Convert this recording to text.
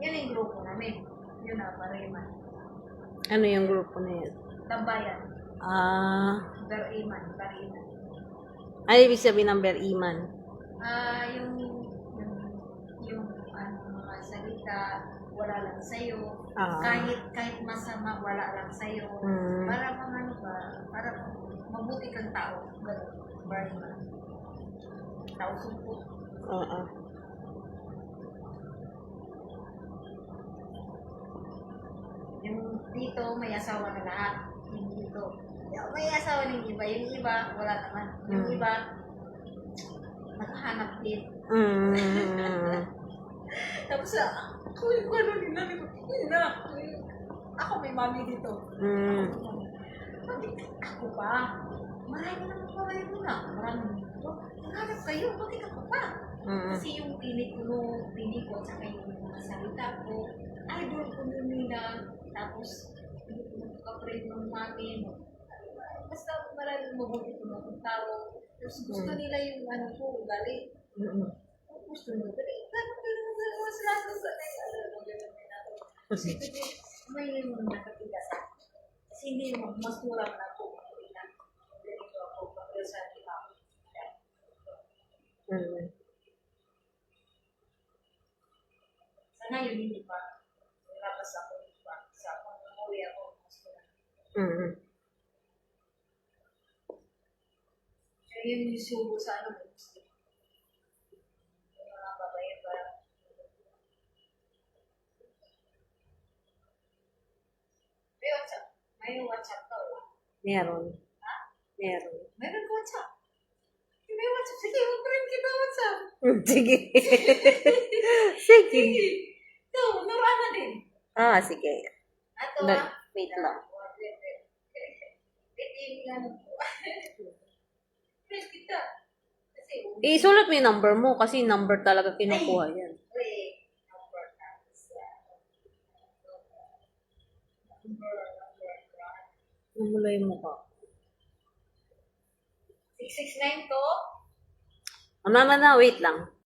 Yun yung grupo namin. Yun na, Bariman. Ano yung grupo na yun? Tambayan. Bariman. Bariman. Ay, ibig sabihin ng Beriman. Yung mga salita, wala lang sa'yo. Ah. Kahit masama, wala lang sa'yo. Para para mabuti kang tao. Bariman. Tao sumpo. Oo. Yung dito, may asawa na lahat. Yung dito. May asawa ng iba. Yung iba, wala naman. Yung iba, nakahanap din. Tapos, ako yung gano'n nila. Ako may mami dito. Bakit ako pa? Marami naman pala yun na. Marami dito. Naghanap kayo. Bakit ako pa? Kasi yung pili ko at saka yung mga salita ko, idol ko nun nila. Tapos, hindi ko magkakaprate ng mami. Basta maraming mabuti ko ng tao. Tapos gusto nila yung ugali. Gusto nila. Gano'n kayo ng dalawa sila sa kasi may nakatigas. Kasi hindi naman mas mura na ako. Ganito ako. Pero sa akin ako. Sana yun hindi pa. Nalakas ako pa. Sa akong umuwi ako. So yun yung subo sa ano. Yung mga babae pa. May WhatsApp ka wala? Meron. Ha? Meron. Meron ka WhatsApp? May WhatsApp. Sige, mag-friend kita WhatsApp. Sige. Sige. So, naroon na din. Sige. Ato Wait lang. Friend kita. Isulat mo yung number mo kasi number talaga kinukuha yan. Namula yung mukha. 669 to? Mama na, wait lang.